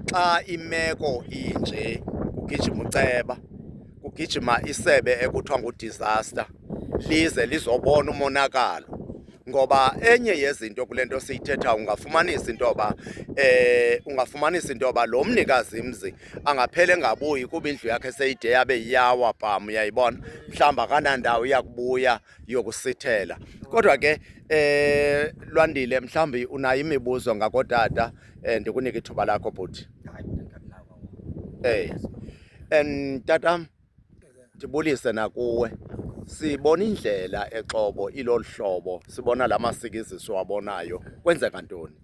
Xa imeko inje kugijima uceba, kugijima isebe ekuthiwa ngudisaster lize lizobona umonakalo. Ngoba enye yezinto kule nto siyithetha ungafumanisa into yoba lo mnikazi mzi angaphela engabuyi kuba indlu yakhe seyide yabe yawa bham, uyayibona, mhlawumbi akanandawo yakubuya yokusithela. Kodwa ke Lwandile, mhlawumbi unayo imibuzo ngakootata, ndikunike ithuba lakho bhuti. Tatam, ndibulise nakuwe. Sibona indlela eXhobo ilolu hlobo, sibona la masikizi siwabonayo. Kwenzeka ntoni?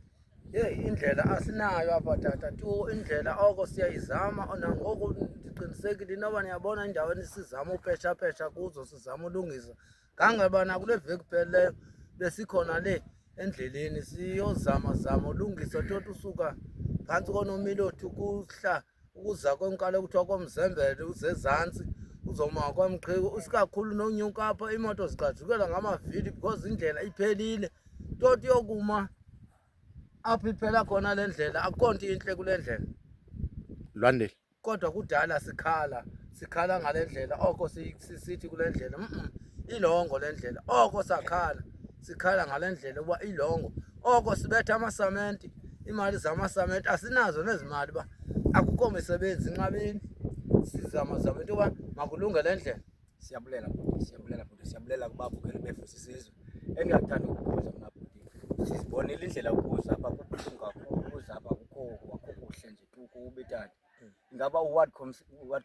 Indlela asinayo apha tata tu, indlela oko siyayizama nangoku ndiqinisekile inoba niyabona endaweni sizama upeshapesha kuzo, sizama ulungisa. Ngangabana kule veki iphelileyo besikhona le endleleni siyozama ulungisa tot usuka phantsi koNomilothu kuhla ukuza kwenkalo ekuthiwa komzembele uzezantsi uzoma kwaMqhiku, isikakhulu nonyuka apha imoto zigqajukela ngamavili because indlela iphelile. Tot yokuma apho iphela khona le ndlela akukho nto intle kule ndlela. Lwandile, Kodwa kudala sikhala ngale ndlela oko sisithi kule ndlela ilongo le ndlela oko sikhala ngale ndlela uba ilongo oko sibetha amasamenti, iimali zamasamenti asinazo nezi mali uba akukho misebenzi inqabeni. Sizama into yoba makulunge le ndlela. Siyabulela bhuti, siyabulela kubabukeli bethu sisizwe. Endiyakuthanda ukubuza mna bhuti, sizibonile indlela ukuza apha kubuhlungu kakhulu, ukuza apha akukho kuhle nje tu kubi tata. Ingaba uward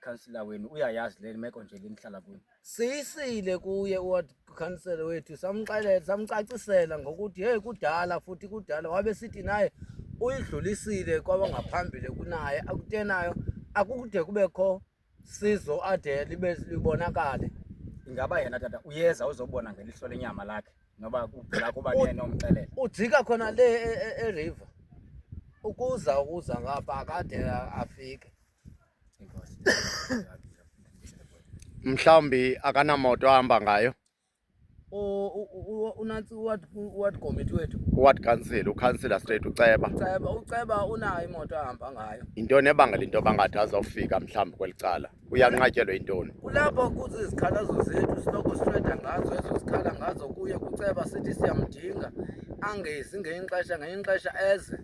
councillor wenu uyayazi le meko nje lenihlala kuyo? Siyisile kuye uward councillor wethu, samxelela samcacisela ngokuthi hey kudala futhi kudala wabe sithi naye uyidlulisile kwabangaphambili kunaye, akutenayo akukude kubekho sizo ade libonakale. Ingaba yena tata uyeza uzobona ngelihlo lenyama lakhe noba kuphela kuba yena omxelela? Ujika khona le eriver ukuza ngapha akade afike. Inkosi. mhlawumbi akanamoto ahamba ngayo? Unantsi uward committee wethu, Ward council, ukhansila straight uceba. uceba unayo imoto ahamba ngayo. Yintoni ebangela into bangathi azawufika mhlawumbi kweli cala? Uyanqatyelwa yintoni? Kulapho kuthi izikhalazo zethu siloko sithetha ngazo, ezo sikhala ngazo kuye kuceba sithi siyamdinga angezi ngelinye ixesha eze.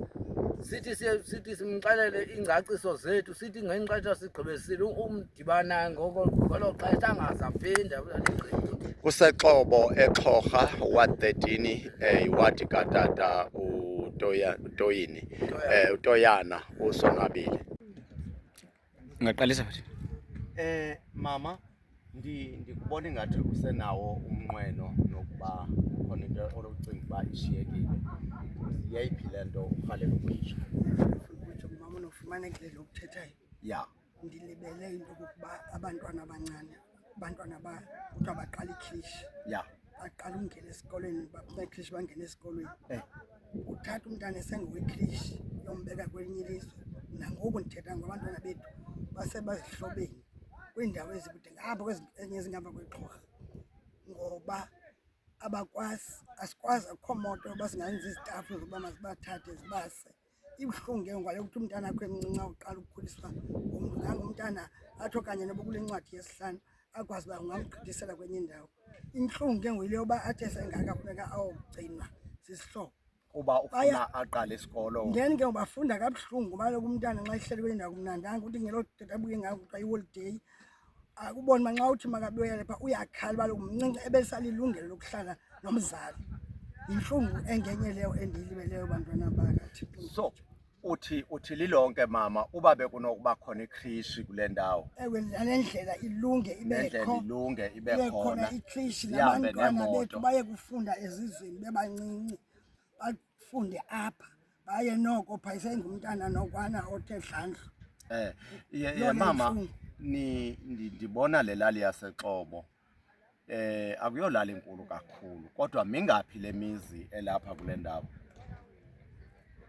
Sithi simxelele iingcaciso zethu, sithi ngelinye ixesha sigqibesile umdibana ngoko kwelo xesha angaze aphinde. KuseXhobo, eXhorha, Ward 13, iwadi katata uToyana uSonwabile. Ungaqalisa futhi? Mama, ndikubona ingathi usenawo umnqweno nokuba khona into olocinga uba ishiyekile. Yeyiphi le nto urhalela ukuyitsho? Ukutsho mama unofumanekile lo kuthethayo. Ya. Ndilibele into yokokuba abantwana abancane, abantwana kuthiwa baqala ikhishi. Ya. Baqala ungena esikolweni, baphuma ekhishi bangena esikolweni. Uthatha umntana esengowekhishi uyombeka kwelinye ilizwe. Nangoku ndithetha ngabantwana bethu basebazihlobeni kwiindawo ezikude ngapha kwezinye ezingapha kweXhorha, ngoba asikwazi, akukho moto yoba singayenza izitafu zokuba mazibathathe zibase. Ibuhlungu ke ngoku ukuthi umntana akho emncinci uqala ukukhuliswa ngumntu, nangumntana athi okanye noba kule ncwadi yesihlanu akwazi uba ungamgqithisela kwenye indawo. Intlungu ke ngoku yile yoba athi esengaka funeka awugcinwa sisihlobo Kuba ufuna aqale isikolo. then ke bafunda kabuhlungu ngoba kaloku umntana nxa ihleli kule ndawo kumnandanga ukuthi ngelo tata abuye ngayo kuthiwa i-holiday. Akubona uba nxa uthi makabuye phaa uyakhala uba mncinci ebesalilungelo lokuhlala nomzali. Yintlungu engenye leyo endiyilibeleyo bantwana bakathi. So uthi lilonke mama uba bekunokuba khona ikrishi kule ndawo. Ewe, nale ndlela ilunge ibekho, Ilunge ibe khona khona. ikrishi Zihambe nabantwana neemoto. bethu baye kufunda ezizweni bebancinci, bafunde apha, baye noko phaa isengumntana nokwana othe dlandlu. Mama, ndibona le lali yaseXhobo akuyolali enkulu kakhulu, kodwa mingaphi le mizi elapha kule ndawo?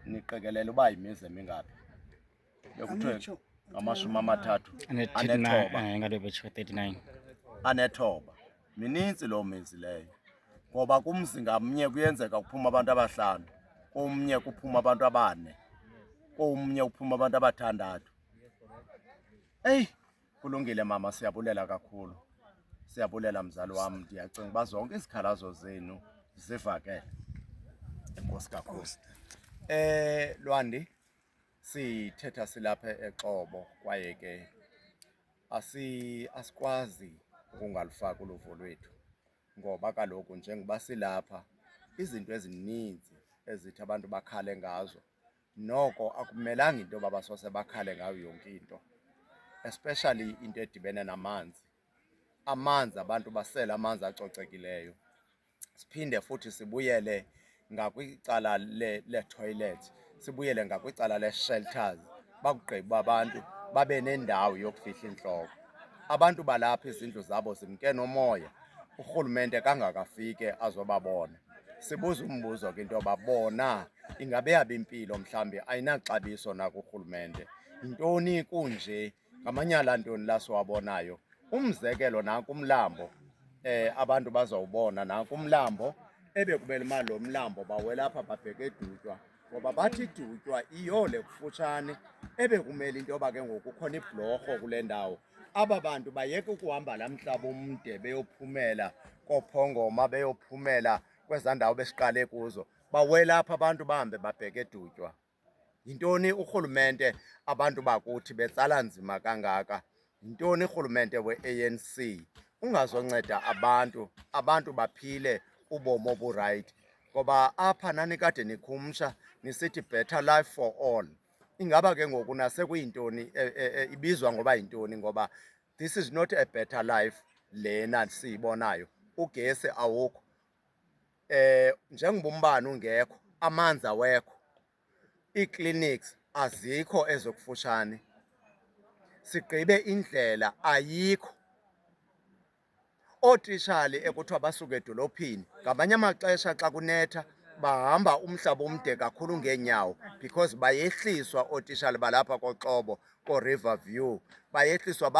Niqikelela uba yimizi emingaphi? Bekuthiwe ngamashumi 39. anethoba. Minintsi loo mizi leyo, ngoba kumzi ngamnye kuyenzeka kuphuma abantu abahlanu, kumnye kuphuma abantu abane. komnye uphuma abantu abathandathu. Eyi, kulungile mama, siyabulela kakhulu. Siyabulela mzali wam, ndiyacinga uba zonke izikhalazo zenu zivakele. Enkosi kakhulu. Lwandi, sithetha silapha eXhobo kwaye ke asikwazi ukungalufaki uluvo lwethu, ngoba kaloku njengoba silapha izinto ezininzi ezithi abantu bakhale ngazo, noko akumelanga into yoba basose bakhale ngayo yonke into, especially into edibene namanzi. Amanzi, abantu basele amanzi acocekileyo. Siphinde futhi sibuyele ngakwicala le-toilet, sibuyele ngakwicala le-shelters, bakugqiba abantu babe nendawo yokufihla intloko. Abantu balapha izindlu zabo zimke nomoya, urhulumente kangakafike azobabona. Sibuza umbuzo ke into yoba bona ingabe yabo impilo mhlawumbi ayinaxabiso na kurhulumente. Yintoni kunje? Ngamanyala ntoni la siwabonayo? Umzekelo, nanku umlambo, abantu bazawubona nanku umlambo ebekumele uba lo mlambo bawela apha babheke edutywa, ngoba bathi idutywa iyole kufutshane, ebekumele into yoba ke ngoku kukhona ibhlorho kule ndawo. Aba bantu bayeke ukuhamba laa mhlaba umde beyophumela koophongoma, beyophumela kwezaa ndawo besiqale kuzo, bawela apha abantu bahambe babheke edutywa. Yintoni urhulumente abantu bakuthi betsala nzima kangaka? Yintoni urhulumente we-ANC ungazonceda abantu baphile ubomi oburayithi? Ngoba apha nanikade nikhumsha nisithi better life for all. Ingaba ke ngoku nasekuyintoni ibizwa ngoba yintoni? Ngoba this is not a better life lena siyibonayo. Ugesi awukho, njengoba umbane ungekho, amanzi awekho, ii-clinics azikho ezokufutshane, sigqibe indlela ayikho. Ootitshala ekuthiwa basuke edolophini ngamanye amaxesha xa kunetha bahamba umhlaba omde kakhulu ngeenyawo, because bayehliswa ootitshala balapha koXhobo, koo-Riverview, bayehliswa